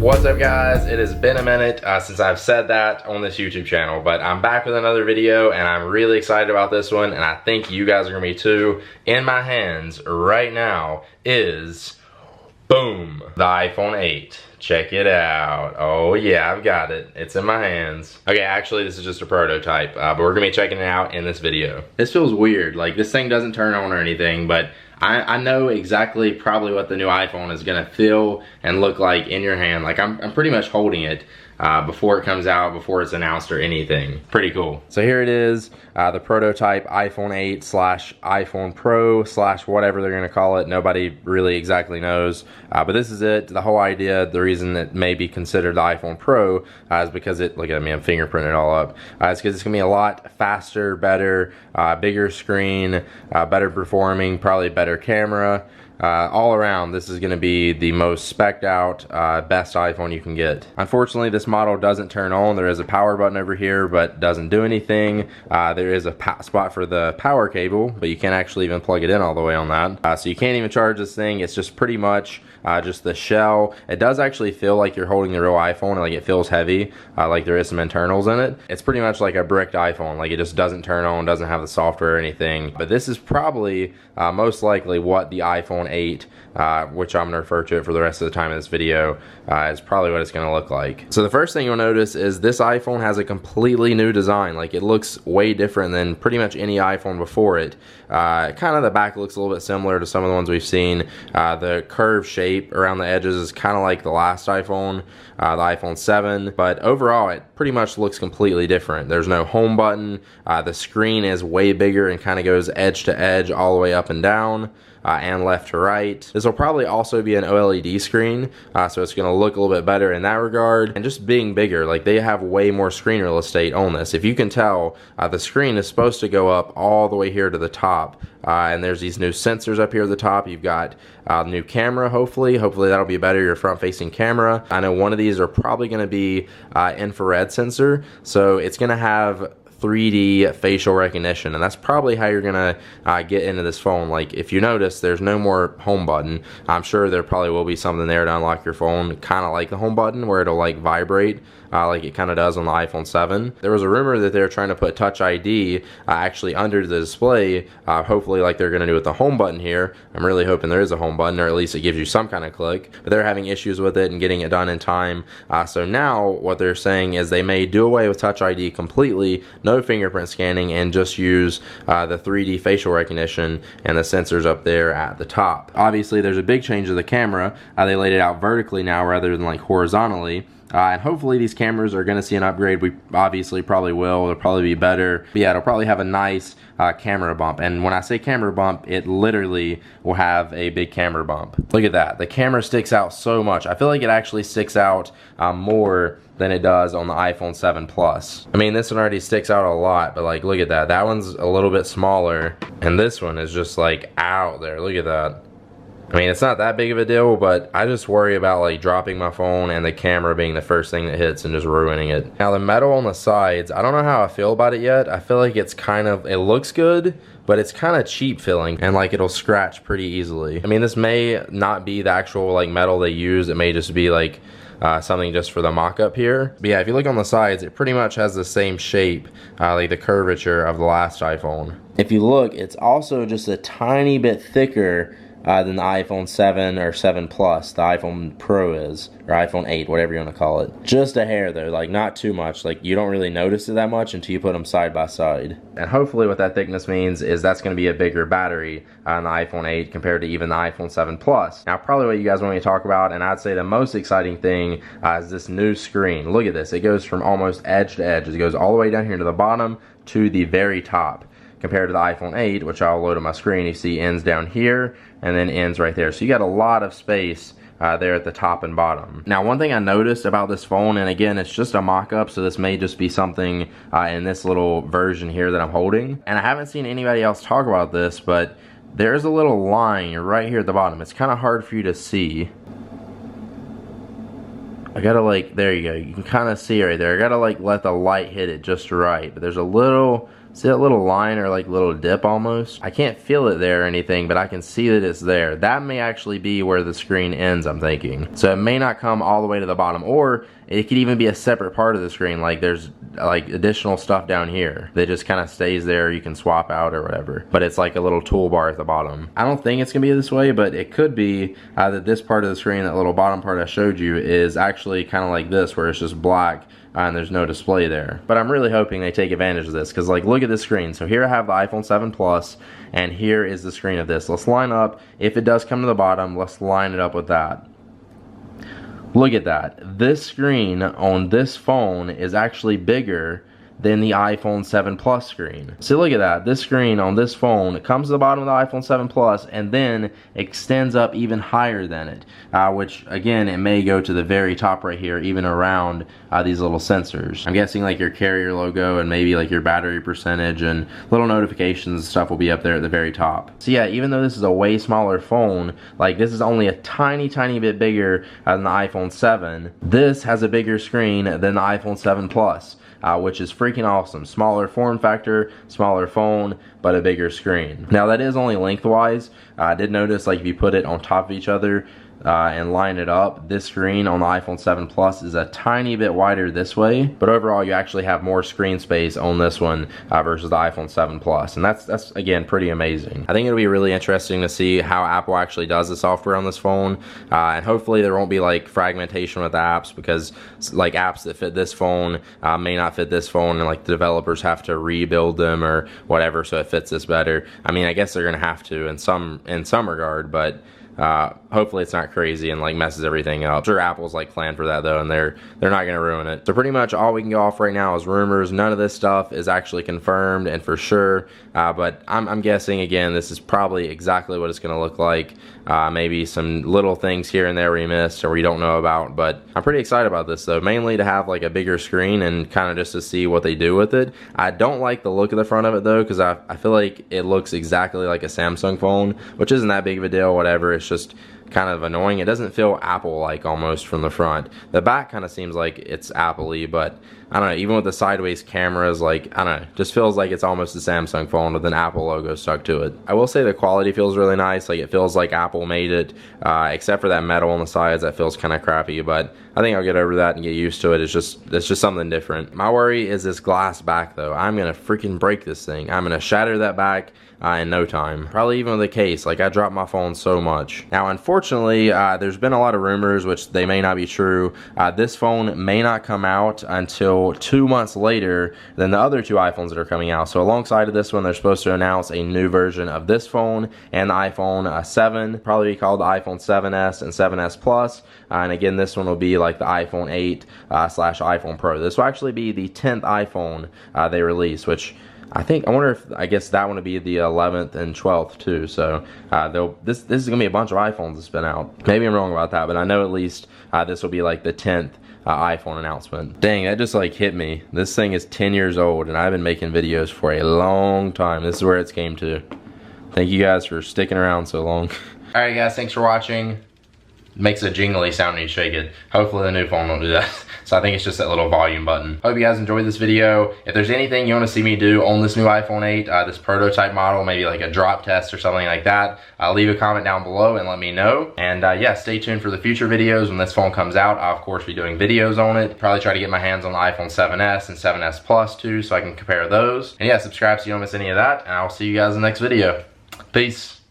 What's up guys? It has been a minute since I've said that on this YouTube channel, but I'm back with another video and I'm really excited about this one, and I think you guys are gonna be too. In my hands right now is, boom, the iPhone 8. Check it out. Oh yeah, I've got it. It's in my hands. Okay, actually this is just a prototype, but we're gonna be checking it out in this video. This feels weird, like this thing doesn't turn on or anything, but I know exactly probably what the new iPhone is gonna feel and look like in your hand. Like I'm pretty much holding it before it comes out, before it's announced or anything. Pretty cool. So here it is, the prototype iPhone 8 slash iPhone Pro slash whatever they're gonna call it. Nobody really exactly knows, but this is it. The whole idea, the reason it may be considered the iPhone Pro is because it, look at me, I'm fingerprinting it all up. It's because it's gonna be a lot faster, better, bigger screen, better performing, probably better camera. All around, this is going to be the most spec'd out, best iPhone you can get. Unfortunately, this model doesn't turn on. There is a power button over here, but doesn't do anything. There is a spot for the power cable, but you can't actually even plug it in all the way on that. So you can't even charge this thing. It's just pretty much just the shell. It does actually feel like you're holding the real iPhone, like it feels heavy, like there is some internals in it. It's pretty much like a bricked iPhone, like it just doesn't turn on, doesn't have the software or anything. But this is probably most likely what the iPhone 8, which I'm going to refer to it for the rest of the time of this video, is probably what it's going to look like. So the first thing you'll notice is this iPhone has a completely new design. Like it looks way different than pretty much any iPhone before it. Kind of the back looks a little bit similar to some of the ones we've seen. The curved shape around the edges is kind of like the last iPhone, the iPhone 7, but overall it pretty much looks completely different. There's no home button. The screen is way bigger and kind of goes edge to edge all the way up and down. And left to right. This will probably also be an OLED screen, so it's going to look a little bit better in that regard. And just being bigger, like they have way more screen real estate on this. If you can tell, the screen is supposed to go up all the way here to the top. And there's these new sensors up here at the top. You've got new camera, hopefully that'll be better, your front facing camera. I know one of these are probably going to be infrared sensor, so it's going to have 3D facial recognition, and that's probably how you're gonna get into this phone. Like if you notice, there's no more home button. I'm sure there probably will be something there to unlock your phone, kind of like the home button where it'll like vibrate like it kind of does on the iPhone 7. There was a rumor that they're trying to put Touch ID actually under the display, hopefully like they're gonna do with the home button here. I'm really hoping there is a home button, or at least it gives you some kind of click, but they're having issues with it and getting it done in time. So now what they're saying is they may do away with Touch ID completely, no fingerprint scanning, and just use the 3D facial recognition and the sensors up there at the top. Obviously there's a big change to the camera. They laid it out vertically now rather than like horizontally. And hopefully these cameras are going to see an upgrade. We obviously probably will. It'll probably be better. But yeah, it'll probably have a nice camera bump. And when I say camera bump, it literally will have a big camera bump. Look at that. The camera sticks out so much. I feel like it actually sticks out more than it does on the iPhone 7 Plus. I mean, this one already sticks out a lot, but like, look at that. That one's a little bit smaller, and this one is just like out there. Look at that. I mean, it's not that big of a deal, but I just worry about like dropping my phone and the camera being the first thing that hits and just ruining it. Now the metal on the sides, I don't know how I feel about it yet. I feel like it's kind of, it looks good, but it's kind of cheap feeling, and like it'll scratch pretty easily. I mean, this may not be the actual like metal they use. It may just be like something just for the mock-up here. But yeah, if you look on the sides, it pretty much has the same shape, like the curvature of the last iPhone. If you look, it's also just a tiny bit thicker than the iPhone 7 or 7 Plus, the iPhone Pro is, or iPhone 8, whatever you want to call it. Just a hair though, like not too much. Like you don't really notice it that much until you put them side by side. And hopefully what that thickness means is that's going to be a bigger battery on the iPhone 8 compared to even the iPhone 7 Plus. Now probably what you guys want me to talk about, and I'd say the most exciting thing is this new screen. Look at this, it goes from almost edge to edge. It goes all the way down here to the bottom to the very top. Compared to the iPhone 8, which I'll load on my screen, you see ends down here and then ends right there. So you got a lot of space there at the top and bottom. Now one thing I noticed about this phone, and again it's just a mock-up, so this may just be something in this little version here that I'm holding, and I haven't seen anybody else talk about this, but there's a little line right here at the bottom. It's kind of hard for you to see. I gotta like, there you go, you can kind of see right there. I gotta like let the light hit it just right, but there's a little See that little line or like little dip almost? I can't feel it there or anything, but I can see that it's there. That may actually be where the screen ends, I'm thinking. So it may not come all the way to the bottom, or it could even be a separate part of the screen. Like there's like additional stuff down here that just kind of stays there. You can swap out or whatever, but it's like a little toolbar at the bottom. I don't think it's gonna be this way, but it could be that this part of the screen, that little bottom part I showed you, is actually kind of like this, where it's just black and there's no display there. But I'm really hoping they take advantage of this, because like look at this screen. So here I have the iPhone 7 Plus, and here is the screen of this. Let's line up, if it does come to the bottom, let's line it up with that. Look at that. This screen on this phone is actually bigger than the iPhone 7 Plus screen. So look at that. This screen on this phone, it comes to the bottom of the iPhone 7 Plus and then extends up even higher than it, which again, it may go to the very top right here, even around these little sensors. I'm guessing like your carrier logo and maybe like your battery percentage and little notifications and stuff will be up there at the very top. So yeah, even though this is a way smaller phone, like this is only a tiny bit bigger than the iPhone 7, this has a bigger screen than the iPhone 7 Plus. Which is freaking awesome. Smaller form factor, smaller phone, but a bigger screen. Now that is only lengthwise. I did notice like if you put it on top of each other and line it up, this screen on the iPhone 7 Plus is a tiny bit wider this way, but overall you actually have more screen space on this one versus the iPhone 7 Plus, and that's again pretty amazing. I think it'll be really interesting to see how Apple actually does the software on this phone, and hopefully there won't be like fragmentation with apps, because like apps that fit this phone may not fit this phone, and like the developers have to rebuild them or whatever so it fits this better. I mean, I guess they're gonna have to in some regard, but hopefully it's not crazy and like messes everything up. I'm sure Apple's like planned for that though, and they're not gonna ruin it. So pretty much all we can go off right now is rumors. None of this stuff is actually confirmed and for sure, but I'm guessing again this is probably exactly what it's gonna look like. Maybe some little things here and there we missed or we don't know about, but I'm pretty excited about this though, mainly to have like a bigger screen and kind of just to see what they do with it. I don't like the look of the front of it though, because I feel like it looks exactly like a Samsung phone, which isn't that big of a deal, whatever. It's just kind of annoying. It doesn't feel Apple-like almost from the front. The back kind of seems like it's Apple-y, but I don't know, even with the sideways cameras, like, I don't know, just feels like it's almost a Samsung phone with an Apple logo stuck to it. I will say the quality feels really nice, like it feels like Apple made it, except for that metal on the sides that feels kind of crappy, but I think I'll get over that and get used to it. It's just something different. My worry is this glass back though. I'm gonna freaking break this thing. I'm gonna shatter that back in no time. Probably even with the case, like I dropped my phone so much. Now unfortunately, there's been a lot of rumors, which they may not be true. This phone may not come out until 2 months later than the other two iPhones that are coming out. So alongside of this one, they're supposed to announce a new version of this phone and the iPhone 7, probably be called the iPhone 7S and 7S Plus. And again, this one will be like the iPhone 8 slash iPhone Pro. This will actually be the 10th iPhone they release, which I wonder if, I guess that one would be the 11th and 12th too. So this is gonna be a bunch of iPhones to spin out. Maybe I'm wrong about that, but I know at least this will be like the 10th iPhone announcement. Dang, that just like hit me. This thing is 10 years old and I've been making videos for a long time. This is where it's came to. Thank you guys for sticking around so long. Alright guys, thanks for watching. Makes a jingly sound when you shake it. Hopefully the new phone won't do that. So I think it's just that little volume button. Hope you guys enjoyed this video. If there's anything you want to see me do on this new iPhone 8, this prototype model, maybe like a drop test or something like that, leave a comment down below and let me know. And yeah, stay tuned for the future videos. When this phone comes out, I'll of course be doing videos on it. Probably try to get my hands on the iPhone 7S and 7S Plus too, so I can compare those. And yeah, subscribe so you don't miss any of that. And I'll see you guys in the next video. Peace.